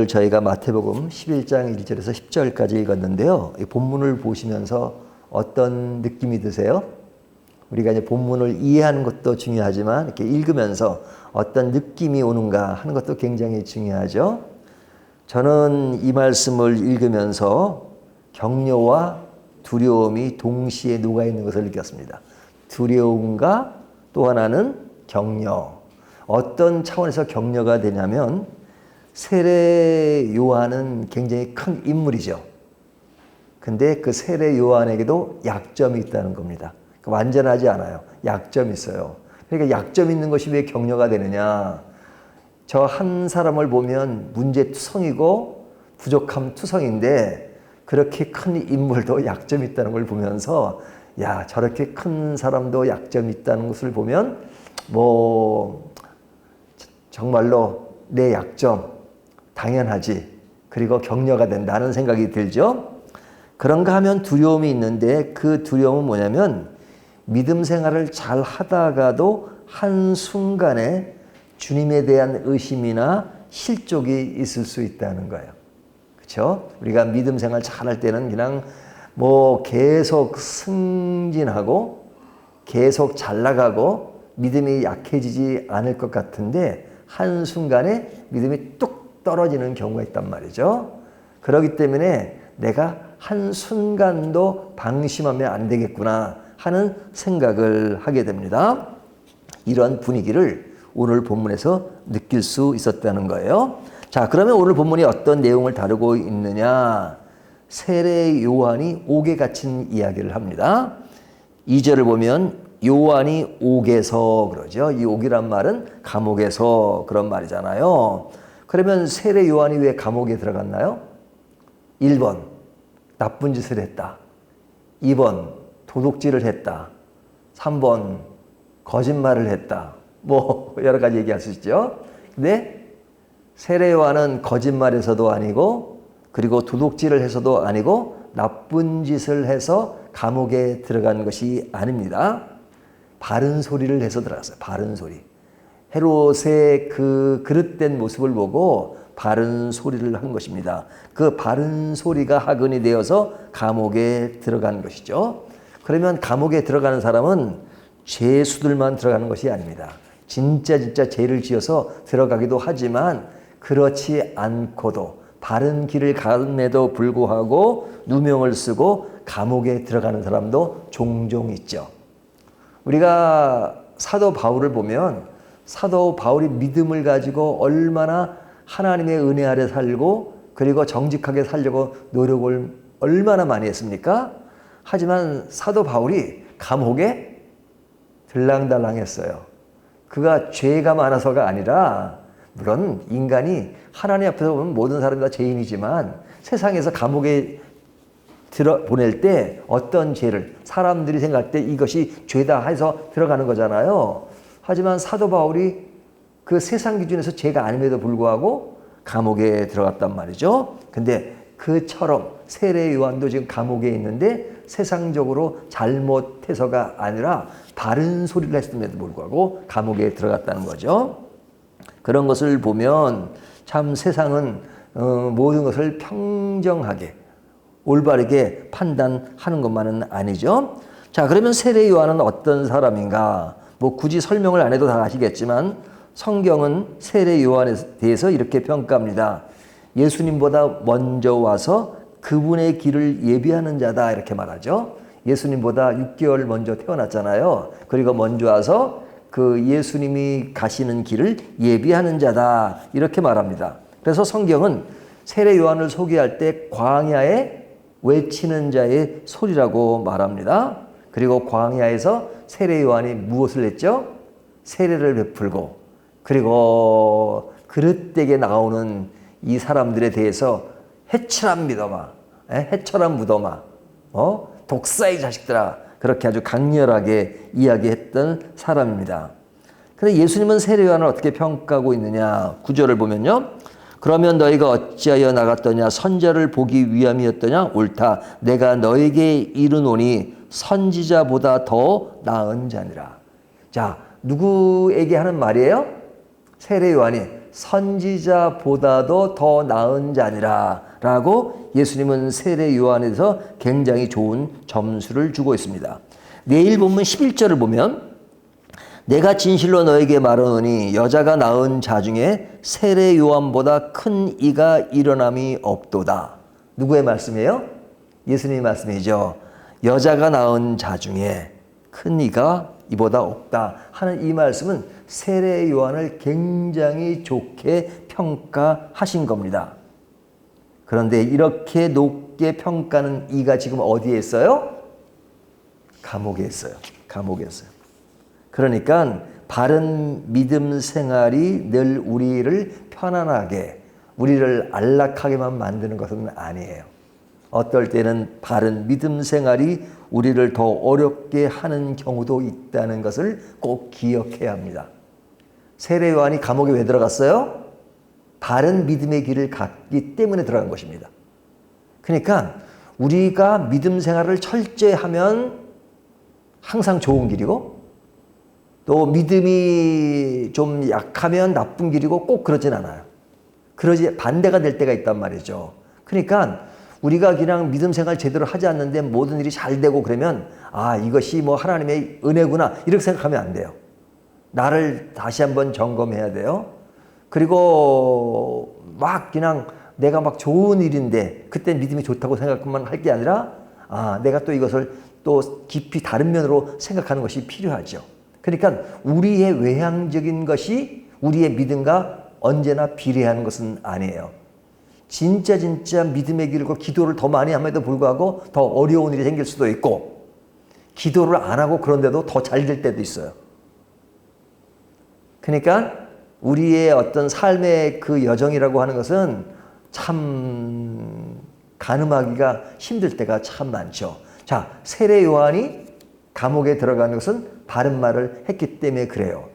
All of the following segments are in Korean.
저희가 마태복음 11장 1절에서 10절까지 읽었는데요. 이 본문을 보시면서 어떤 느낌이 드세요? 우리가 이제 본문을 이해하는 것도 중요하지만 이렇게 읽으면서 어떤 느낌이 오는가 하는 것도 굉장히 중요하죠. 저는 이 말씀을 읽으면서 격려와 두려움이 동시에 녹아 있는 것을 느꼈습니다. 두려움과 또 하나는 격려. 어떤 차원에서 격려가 되냐면 세례 요한은 굉장히 큰 인물이죠. 근데 그 세례 요한에게도 약점이 있다는 겁니다. 완전하지 않아요. 약점이 있어요. 그러니까 약점 있는 것이 왜 격려가 되느냐. 저 한 사람을 보면 문제투성이고 부족함 투성인데 그렇게 큰 인물도 약점이 있다는 걸 보면서 야, 저렇게 큰 사람도 약점이 있다는 것을 보면 뭐 정말로 내 약점 당연하지. 그리고 격려가 된다는 생각이 들죠. 그런가 하면 두려움이 있는데 그 두려움은 뭐냐면 믿음 생활을 잘 하다가도 한순간에 주님에 대한 의심이나 실족이 있을 수 있다는 거예요. 그렇죠? 우리가 믿음 생활 잘할 때는 그냥 뭐 계속 승진하고 계속 잘 나가고 믿음이 약해지지 않을 것 같은데 한순간에 믿음이 뚝 떨어지는 경우가 있단 말이죠. 그렇기 때문에 내가 한순간도 방심하면 안 되겠구나 하는 생각을 하게 됩니다. 이런 분위기를 오늘 본문에서 느낄 수 있었다는 거예요. 자, 그러면 오늘 본문이 어떤 내용을 다루고 있느냐? 세례 요한이 옥에 갇힌 이야기를 합니다. 2절을 보면 요한이 옥에서 그러죠. 이 옥이란 말은 감옥에서 그런 말이잖아요. 그러면 세례 요한이 왜 감옥에 들어갔나요? 1번 나쁜 짓을 했다. 2번 도둑질을 했다. 3번 거짓말을 했다. 뭐 여러 가지 얘기할 수 있죠. 근데 세례 요한은 거짓말에서도 아니고 그리고 도둑질을 해서도 아니고 나쁜 짓을 해서 감옥에 들어간 것이 아닙니다. 바른 소리를 해서 들어갔어요. 바른 소리. 헤롯의 그 그릇된 모습을 보고 바른 소리를 한 것입니다. 그 바른 소리가 하근이 되어서 감옥에 들어간 것이죠. 그러면 감옥에 들어가는 사람은 죄수들만 들어가는 것이 아닙니다. 진짜 죄를 지어서 들어가기도 하지만 그렇지 않고도 바른 길을 감에도 불구하고 누명을 쓰고 감옥에 들어가는 사람도 종종 있죠. 우리가 사도 바울을 보면 사도 바울이 믿음을 가지고 얼마나 하나님의 은혜 아래 살고 그리고 정직하게 살려고 노력을 얼마나 많이 했습니까? 하지만 사도 바울이 감옥에 들랑달랑했어요. 그가 죄가 많아서가 아니라 물론 인간이 하나님 앞에서 보면 모든 사람이 다 죄인이지만 세상에서 감옥에 보낼 때 어떤 죄를 사람들이 생각할 때 이것이 죄다 해서 들어가는 거잖아요. 하지만 사도 바울이 그 세상 기준에서 죄가 아님에도 불구하고 감옥에 들어갔단 말이죠. 근데 그처럼 세례 요한도 지금 감옥에 있는데 세상적으로 잘못해서가 아니라 바른 소리를 했음에도 불구하고 감옥에 들어갔다는 거죠. 그런 것을 보면 참 세상은 모든 것을 평정하게 올바르게 판단하는 것만은 아니죠. 자, 그러면 세례 요한은 어떤 사람인가? 뭐 굳이 설명을 안 해도 다 아시겠지만 성경은 세례 요한에 대해서 이렇게 평가합니다. 예수님보다 먼저 와서 그분의 길을 예비하는 자다 이렇게 말하죠. 예수님보다 6개월 먼저 태어났잖아요. 그리고 먼저 와서 그 예수님이 가시는 길을 예비하는 자다 이렇게 말합니다. 그래서 성경은 세례 요한을 소개할 때 광야에 외치는 자의 소리라고 말합니다. 그리고 광야에서 세례 요한이 무엇을 했죠? 세례를 베풀고 그리고 그릇되게 나오는 이 사람들에 대해서 해처럼 믿어마, 해처럼 묻어마, 독사의 자식들아 그렇게 아주 강렬하게 이야기했던 사람입니다. 그런데 예수님은 세례 요한을 어떻게 평가하고 있느냐? 9절을 보면요. 그러면 너희가 어찌하여 나갔더냐? 선자를 보기 위함이었더냐? 옳다. 내가 너에게 이르노니 선지자보다 더 나은 자니라. 자, 누구에게 하는 말이에요? 세례 요한이 선지자보다도 더 나은 자니라 라고 예수님은 세례 요한에 대해서 굉장히 좋은 점수를 주고 있습니다. 내일 본문 11절을 보면 내가 진실로 너에게 말하노니 여자가 낳은 자 중에 세례 요한보다 큰 이가 일어남이 없도다. 누구의 말씀이에요? 예수님의 말씀이죠. 여자가 낳은 자 중에 큰 이가 이보다 없다 하는 이 말씀은 세례 요한을 굉장히 좋게 평가하신 겁니다. 그런데 이렇게 높게 평가하는 이가 지금 어디에 있어요? 감옥에 있어요. 감옥에 있어요. 그러니까 바른 믿음 생활이 늘 우리를 편안하게, 우리를 안락하게만 만드는 것은 아니에요. 어떨 때는 바른 믿음 생활이 우리를 더 어렵게 하는 경우도 있다는 것을 꼭 기억해야 합니다. 세례 요한이 감옥에 왜 들어갔어요? 바른 믿음의 길을 갔기 때문에 들어간 것입니다. 그러니까 우리가 믿음 생활을 철저히 하면 항상 좋은 길이고, 또 믿음이 좀 약하면 나쁜 길이고 꼭 그러진 않아요. 그러지 반대가 될 때가 있단 말이죠. 그러니까 우리가 그냥 믿음 생활 제대로 하지 않는데 모든 일이 잘 되고 그러면 이것이 뭐 하나님의 은혜구나 이렇게 생각하면 안 돼요. 나를 다시 한번 점검해야 돼요. 그리고 막 그냥 내가 막 좋은 일인데 그때 믿음이 좋다고 생각만 할 게 아니라 내가 또 이것을 또 깊이 다른 면으로 생각하는 것이 필요하죠. 그러니까 우리의 외향적인 것이 우리의 믿음과 언제나 비례하는 것은 아니에요. 진짜 믿음의 길과 기도를 더 많이 함에도 불구하고 더 어려운 일이 생길 수도 있고, 기도를 안 하고 그런데도 더 잘 될 때도 있어요. 그러니까 우리의 어떤 삶의 그 여정이라고 하는 것은 참 가늠하기가 힘들 때가 참 많죠. 자, 세례 요한이 감옥에 들어가는 것은 바른 말을 했기 때문에 그래요.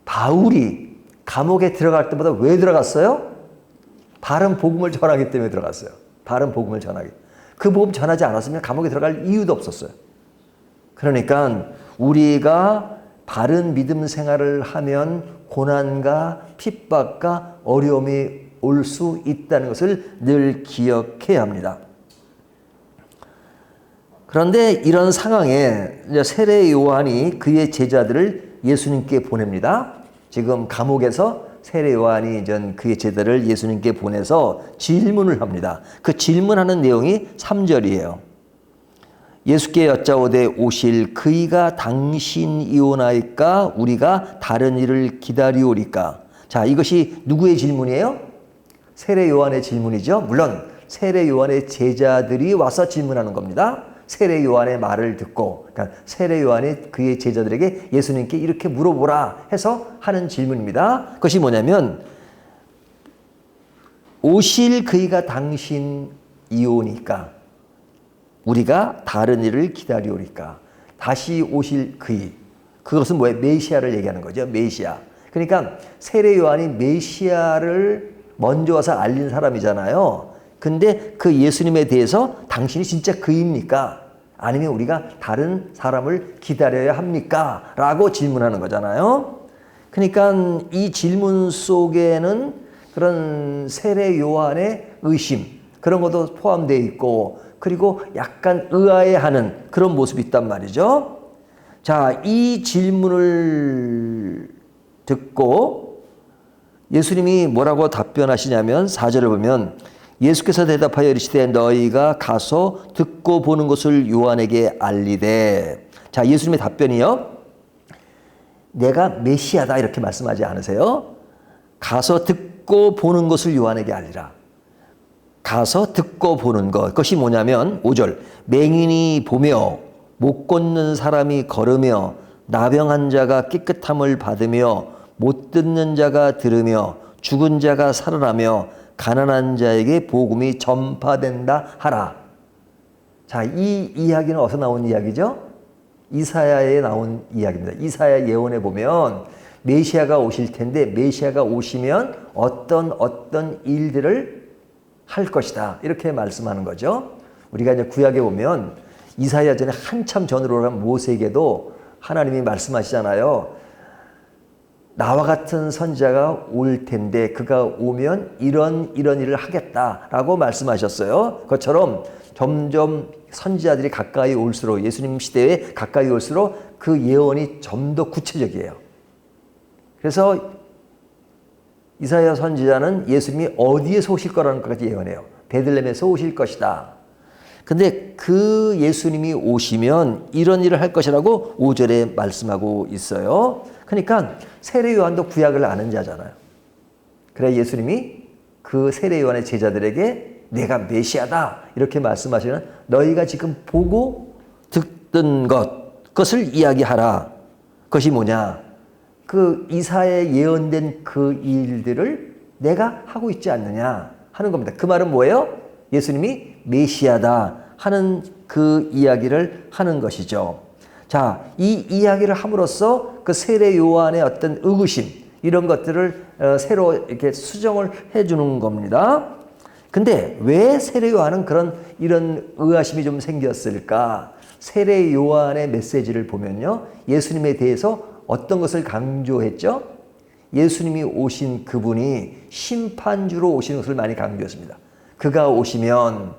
바울이 감옥에 들어갈 때마다 왜 들어갔어요? 바른 복음을 전하기 때문에 들어갔어요. 바른 복음을 전하기. 그 복음 전하지 않았으면 감옥에 들어갈 이유도 없었어요. 그러니까 우리가 바른 믿음 생활을 하면 고난과 핍박과 어려움이 올 수 있다는 것을 늘 기억해야 합니다. 그런데 이런 상황에 세례 요한이 그의 제자들을 예수님께 보냅니다. 지금 감옥에서 세례 요한이 그의 제자를 예수님께 보내서 질문을 합니다. 그 질문하는 내용이 3절이에요. 예수께 여짜오되 오실 그이가 당신이오나이까 우리가 다른 이를 기다리오리까. 자, 이것이 누구의 질문이에요? 세례 요한의 질문이죠. 물론 세례 요한의 제자들이 와서 질문하는 겁니다. 세례 요한의 말을 듣고, 그러니까 세례 요한이 그의 제자들에게 예수님께 이렇게 물어보라 해서 하는 질문입니다. 그것이 뭐냐면 오실 그이가 당신이오니까 우리가 다른 이를 기다리오리까. 다시 오실 그이, 그것은 뭐예요? 메시아를 얘기하는 거죠. 메시아. 그러니까 세례 요한이 메시아를 먼저 와서 알린 사람이잖아요. 근데 그 예수님에 대해서 당신이 진짜 그입니까? 아니면 우리가 다른 사람을 기다려야 합니까? 라고 질문하는 거잖아요. 그러니까 이 질문 속에는 그런 세례 요한의 의심, 그런 것도 포함되어 있고, 그리고 약간 의아해하는 그런 모습이 있단 말이죠. 자, 이 질문을 듣고 예수님이 뭐라고 답변하시냐면 4절을 보면 예수께서 대답하여 이르시되 너희가 가서 듣고 보는 것을 요한에게 알리되. 자, 예수님의 답변이요. 내가 메시아다 이렇게 말씀하지 않으세요. 가서 듣고 보는 것을 요한에게 알리라. 가서 듣고 보는 것. 그것이 뭐냐면 5절. 맹인이 보며 못 걷는 사람이 걸으며 나병한 자가 깨끗함을 받으며 못 듣는 자가 들으며 죽은 자가 살아나며 가난한 자에게 복음이 전파된다 하라. 자, 이 이야기는 어디서 나온 이야기죠? 이사야에 나온 이야기입니다. 이사야 예언에 보면 메시아가 오실 텐데 메시아가 오시면 어떤 일들을 할 것이다. 이렇게 말씀하는 거죠. 우리가 이제 구약에 보면 이사야 전에 한참 전으로 간 모세에게도 하나님이 말씀하시잖아요. 나와 같은 선지자가 올 텐데 그가 오면 이런 일을 하겠다라고 말씀하셨어요. 그것처럼 점점 선지자들이 가까이 올수록 예수님 시대에 가까이 올수록 그 예언이 좀 더 구체적이에요. 그래서 이사야 선지자는 예수님이 어디에서 오실 거라는 것까지 예언해요. 베들레헴에서 오실 것이다. 근데 그 예수님이 오시면 이런 일을 할 것이라고 5절에 말씀하고 있어요. 그러니까 세례 요한도 구약을 아는 자잖아요. 그래 예수님이 그 세례 요한의 제자들에게 내가 메시아다 이렇게 말씀하시는 너희가 지금 보고 듣던 것을 이야기하라. 그것이 뭐냐? 그 이사야에 예언된 그 일들을 내가 하고 있지 않느냐 하는 겁니다. 그 말은 뭐예요? 예수님이 메시아다 하는 그 이야기를 하는 것이죠. 자, 이 이야기를 함으로써 그 세례 요한의 어떤 의구심 이런 것들을 새로 이렇게 수정을 해주는 겁니다. 근데 왜 세례 요한은 이런 의아심이 좀 생겼을까? 세례 요한의 메시지를 보면요, 예수님에 대해서 어떤 것을 강조했죠? 예수님이 오신 그분이 심판주로 오신 것을 많이 강조했습니다. 그가 오시면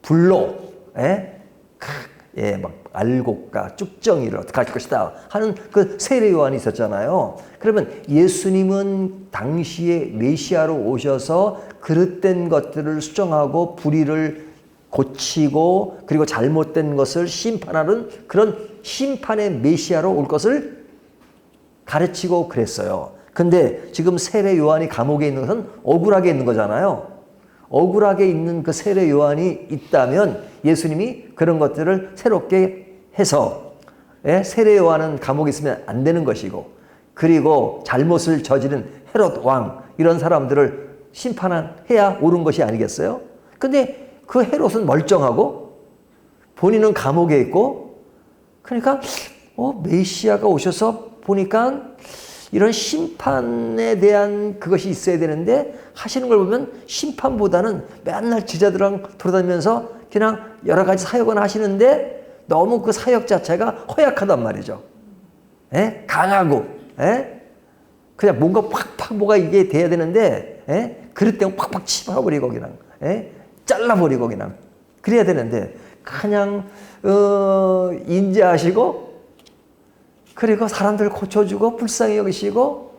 불로 막 알곡과 쭉정이를 어떻게 할 것이다 하는 그 세례 요한이 있었잖아요. 그러면 예수님은 당시에 메시아로 오셔서 그릇된 것들을 수정하고 불의를 고치고 그리고 잘못된 것을 심판하는 그런 심판의 메시아로 올 것을 가르치고 그랬어요. 근데 지금 세례 요한이 감옥에 있는 것은 억울하게 있는 거잖아요. 억울하게 있는 그 세례 요한이 있다면 예수님이 그런 것들을 새롭게 해서 세례 요한은 감옥에 있으면 안 되는 것이고 그리고 잘못을 저지른 헤롯 왕 이런 사람들을 심판해야 옳은 것이 아니겠어요? 근데 그 헤롯은 멀쩡하고 본인은 감옥에 있고 그러니까 메시아가 오셔서 보니까 이런 심판에 대한 그것이 있어야 되는데 하시는 걸 보면 심판보다는 맨날 제자들랑 돌아다니면서 그냥 여러 가지 사역은 하시는데 너무 그 사역 자체가 허약하단 말이죠. 강하고 그냥 뭔가 팍팍 뭐가 이게 돼야 되는데 그릇 때문에 팍팍 치워버리고 그냥 잘라버리고 그냥 그래야 되는데 그냥 인자하시고 그리고 사람들 고쳐주고 불쌍히 여기시고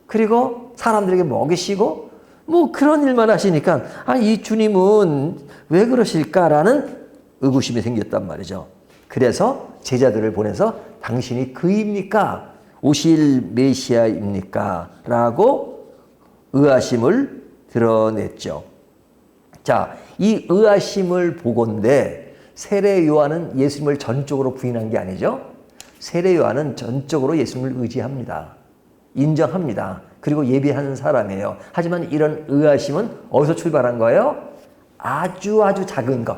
그리고 사람들에게 먹이시고 뭐 그런 일만 하시니까 이 주님은 왜 그러실까라는 의구심이 생겼단 말이죠. 그래서 제자들을 보내서 당신이 그입니까? 오실 메시아입니까? 라고 의아심을 드러냈죠. 자, 이 의아심을 보건대 세례 요한은 예수님을 전적으로 부인한 게 아니죠. 세례 요한은 전적으로 예수님을 의지합니다. 인정합니다. 그리고 예비하는 사람이에요. 하지만 이런 의아심은 어디서 출발한 거예요? 아주 작은 것.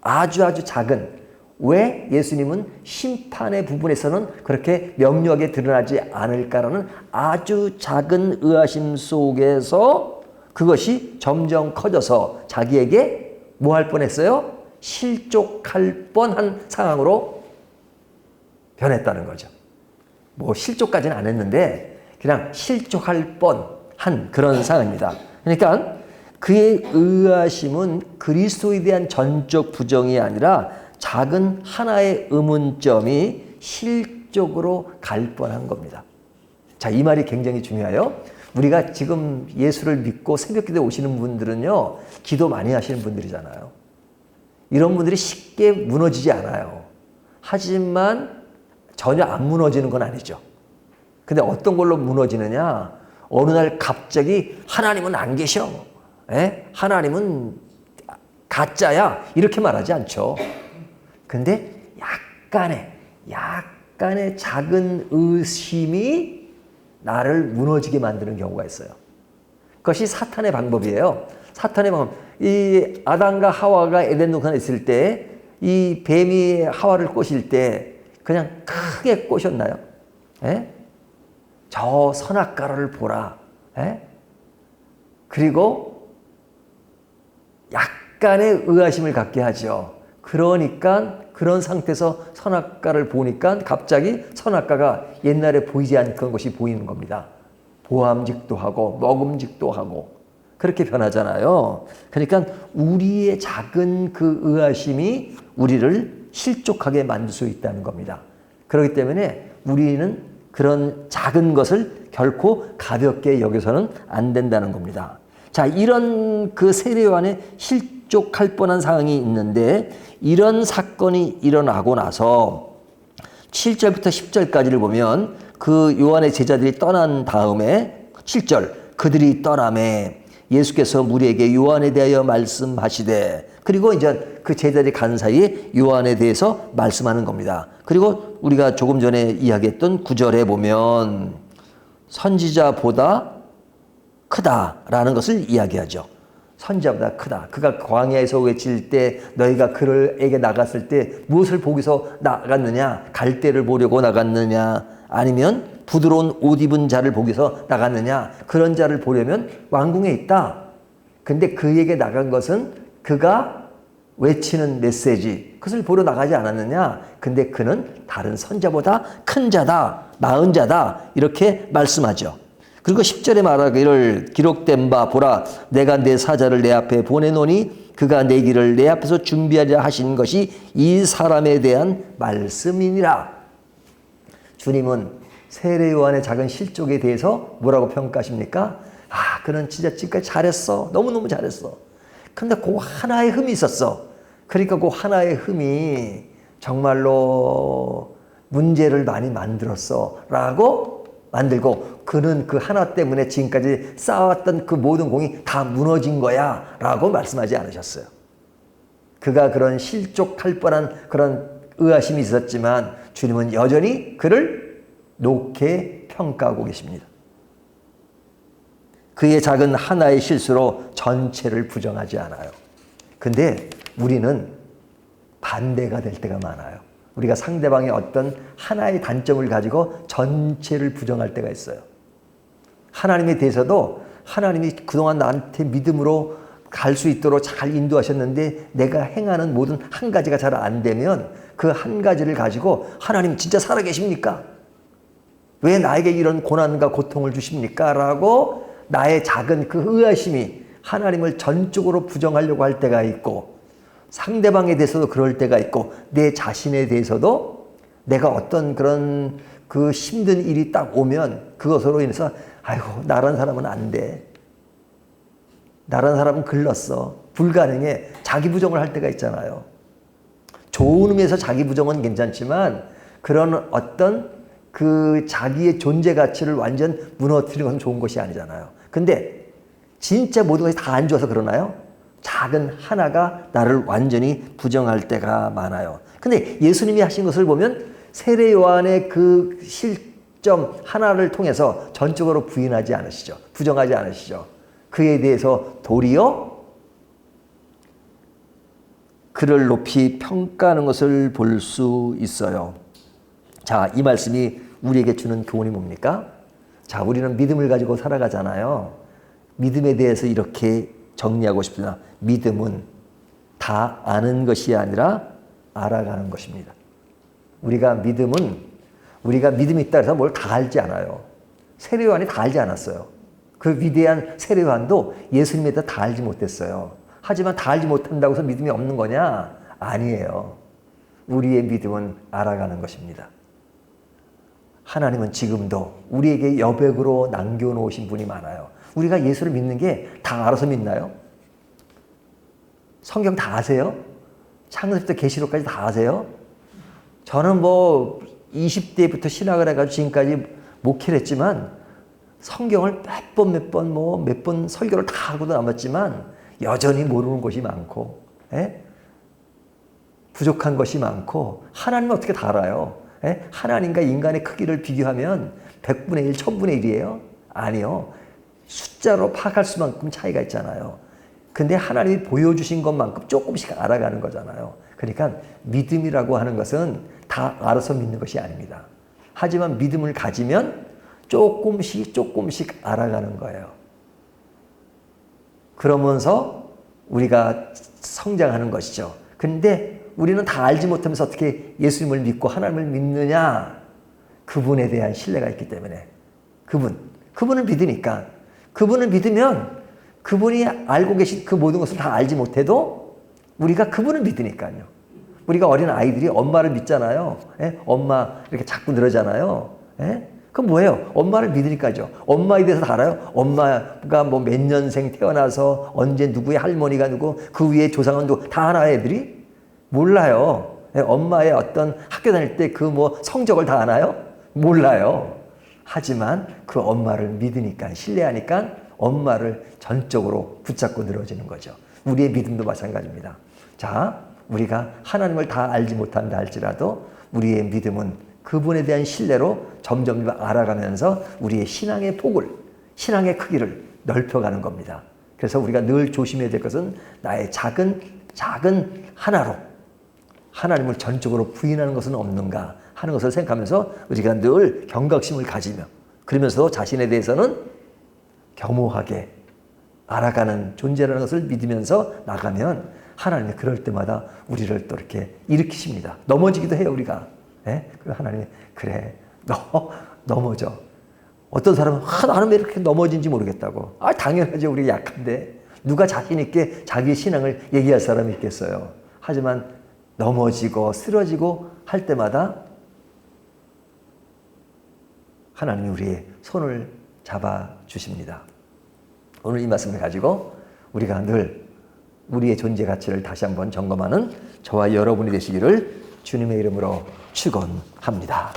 아주 작은. 왜 예수님은 심판의 부분에서는 그렇게 명료하게 드러나지 않을까라는 아주 작은 의아심 속에서 그것이 점점 커져서 자기에게 뭐 할 뻔했어요? 실족할 뻔한 상황으로 변했다는 거죠. 뭐 실족까지는 안 했는데 그냥 실족할 뻔한 그런 상황입니다. 그러니까 그의 의아심은 그리스도에 대한 전적 부정이 아니라 작은 하나의 의문점이 실족으로 갈 뻔한 겁니다. 자, 이 말이 굉장히 중요해요. 우리가 지금 예수를 믿고 새벽기도에 오시는 분들은요, 기도 많이 하시는 분들이잖아요. 이런 분들이 쉽게 무너지지 않아요. 하지만 전혀 안 무너지는 건 아니죠. 근데 어떤 걸로 무너지느냐? 어느 날 갑자기 하나님은 안 계셔. 하나님은 가짜야. 이렇게 말하지 않죠. 근데 약간의 작은 의심이 나를 무너지게 만드는 경우가 있어요. 그것이 사탄의 방법이에요. 사탄의 방법. 이 아담과 하와가 에덴 동산에 있을 때 이 뱀이 하와를 꼬실 때 그냥 크게 꼬셨나요? 저 선악과를 보라. 그리고 약간의 의아심을 갖게 하죠. 그러니까 그런 상태에서 선악과를 보니까 갑자기 선악과가 옛날에 보이지 않던 것이 보이는 겁니다. 보암직도 하고 먹음직도 하고 그렇게 변하잖아요. 그러니까 우리의 작은 그 의아심이 우리를 실족하게 만들 수 있다는 겁니다. 그렇기 때문에 우리는 그런 작은 것을 결코 가볍게 여겨서는 안 된다는 겁니다. 자, 이런 그 세례 요한의 실족할 뻔한 상황이 있는데 이런 사건이 일어나고 나서 7절부터 10절까지를 보면 그 요한의 제자들이 떠난 다음에 7절 그들이 떠남에 예수께서 무리에게 요한에 대하여 말씀하시되 그리고 이제 그 제자들이 간 사이에 요한에 대해서 말씀하는 겁니다. 그리고 우리가 조금 전에 이야기했던 9절에 보면 선지자보다 크다라는 것을 이야기하죠. 선지자보다 크다. 그가 광야에서 외칠 때 너희가 그에게 나갔을 때 무엇을 보기서 나갔느냐? 갈대를 보려고 나갔느냐? 아니면 부드러운 옷 입은 자를 보기서 나갔느냐? 그런 자를 보려면 왕궁에 있다. 근데 그에게 나간 것은 그가 외치는 메시지, 그것을 보러 나가지 않았느냐? 근데 그는 다른 선자보다 큰 자다, 나은 자다, 이렇게 말씀하죠. 그리고 10절에 말하기를 기록된 바 보라 내가 내 사자를 내 앞에 보내노니 그가 내 길을 내 앞에서 준비하려 하신 것이 이 사람에 대한 말씀이니라. 주님은 세례 요한의 작은 실족에 대해서 뭐라고 평가하십니까? 아, 그는 진짜 지금까지 잘했어. 너무너무 잘했어. 근데 그 하나의 흠이 있었어. 그러니까 그 하나의 흠이 정말로 문제를 많이 만들었어. 라고 만들고 그는 그 하나 때문에 지금까지 쌓아왔던 그 모든 공이 다 무너진 거야. 라고 말씀하지 않으셨어요. 그가 그런 실족할 뻔한 그런 의아심이 있었지만 주님은 여전히 그를 높게 평가하고 계십니다. 그의 작은 하나의 실수로 전체를 부정하지 않아요. 근데 우리는 반대가 될 때가 많아요. 우리가 상대방의 어떤 하나의 단점을 가지고 전체를 부정할 때가 있어요. 하나님에 대해서도 하나님이 그동안 나한테 믿음으로 갈 수 있도록 잘 인도하셨는데 내가 행하는 모든 한 가지가 잘 안 되면 그 한 가지를 가지고 하나님 진짜 살아계십니까? 왜 나에게 이런 고난과 고통을 주십니까? 라고 나의 작은 그 의아심이 하나님을 전적으로 부정하려고 할 때가 있고 상대방에 대해서도 그럴 때가 있고 내 자신에 대해서도 내가 어떤 그런 그 힘든 일이 딱 오면 그것으로 인해서 아이고 나란 사람은 안 돼. 나란 사람은 글렀어. 불가능해. 자기 부정을 할 때가 있잖아요. 좋은 의미에서 자기 부정은 괜찮지만 그런 어떤 그 자기의 존재 가치를 완전 무너뜨리는 것은 좋은 것이 아니잖아요. 근데 진짜 모든 것이 다 안 좋아서 그러나요? 작은 하나가 나를 완전히 부정할 때가 많아요. 근데 예수님이 하신 것을 보면 세례 요한의 그 실점 하나를 통해서 전적으로 부인하지 않으시죠. 부정하지 않으시죠. 그에 대해서 도리어 그를 높이 평가하는 것을 볼 수 있어요. 자, 이 말씀이 우리에게 주는 교훈이 뭡니까? 자, 우리는 믿음을 가지고 살아가잖아요. 믿음에 대해서 이렇게 정리하고 싶습니다. 믿음은 다 아는 것이 아니라 알아가는 것입니다. 우리가 믿음이 있다 해서 뭘 다 알지 않아요. 세례 요한이 다 알지 않았어요. 그 위대한 세례 요한도 예수님에 대해 다 알지 못했어요. 하지만 다 알지 못한다고 해서 믿음이 없는 거냐? 아니에요. 우리의 믿음은 알아가는 것입니다. 하나님은 지금도 우리에게 여백으로 남겨놓으신 분이 많아요. 우리가 예수를 믿는 게 다 알아서 믿나요? 성경 다 아세요? 창세기부터 계시록까지 다 아세요? 저는 20대부터 신학을 해가지고 지금까지 목회를 했지만 성경을 몇 번 설교를 다 하고도 남았지만 여전히 모르는 것이 많고 부족한 것이 많고 하나님은 어떻게 다 알아요? 하나님과 인간의 크기를 비교하면 100분의 1, 1000분의 1이에요? 아니요. 숫자로 파악할 수만큼 차이가 있잖아요. 근데 하나님이 보여주신 것만큼 조금씩 알아가는 거잖아요. 그러니까 믿음이라고 하는 것은 다 알아서 믿는 것이 아닙니다. 하지만 믿음을 가지면 조금씩 알아가는 거예요. 그러면서 우리가 성장하는 것이죠. 근데 우리는 다 알지 못하면서 어떻게 예수님을 믿고 하나님을 믿느냐? 그분에 대한 신뢰가 있기 때문에. 그분을 믿으니까. 그분을 믿으면 그분이 알고 계신 그 모든 것을 다 알지 못해도 우리가 그분을 믿으니까요. 우리가 어린 아이들이 엄마를 믿잖아요. 예? 엄마 이렇게 자꾸 늘어잖아요. 예? 그럼 뭐예요? 엄마를 믿으니까죠. 엄마에 대해서 다 알아요? 엄마가 뭐 몇 년생 태어나서 언제 누구의 할머니가 누구 그 위에 조상은 누구 다 알아요, 애들이? 몰라요. 예? 엄마의 어떤 학교 다닐 때 그 뭐 성적을 다 아나요? 몰라요. 하지만 그 엄마를 믿으니까, 신뢰하니까 엄마를 전적으로 붙잡고 늘어지는 거죠. 우리의 믿음도 마찬가지입니다. 자, 우리가 하나님을 다 알지 못한다 할지라도 우리의 믿음은 그분에 대한 신뢰로 점점 알아가면서 우리의 신앙의 폭을, 신앙의 크기를 넓혀가는 겁니다. 그래서 우리가 늘 조심해야 될 것은 나의 작은 하나로 하나님을 전적으로 부인하는 것은 없는가 하는 것을 생각하면서 우리가 늘 경각심을 가지며 그러면서도 자신에 대해서는 겸허하게 알아가는 존재라는 것을 믿으면서 나가면 하나님이 그럴 때마다 우리를 또 이렇게 일으키십니다. 넘어지기도 해요, 우리가. 예? 그 하나님이 그래, 너 넘어져. 어떤 사람은 나는 왜 이렇게 넘어진지 모르겠다고. 당연하죠. 우리가 약한데. 누가 자신 있게 자기 신앙을 얘기할 사람이 있겠어요. 하지만 넘어지고 쓰러지고 할 때마다 하나님이 우리의 손을 잡아주십니다. 오늘 이 말씀을 가지고 우리가 늘 우리의 존재 가치를 다시 한번 점검하는 저와 여러분이 되시기를 주님의 이름으로 축원합니다.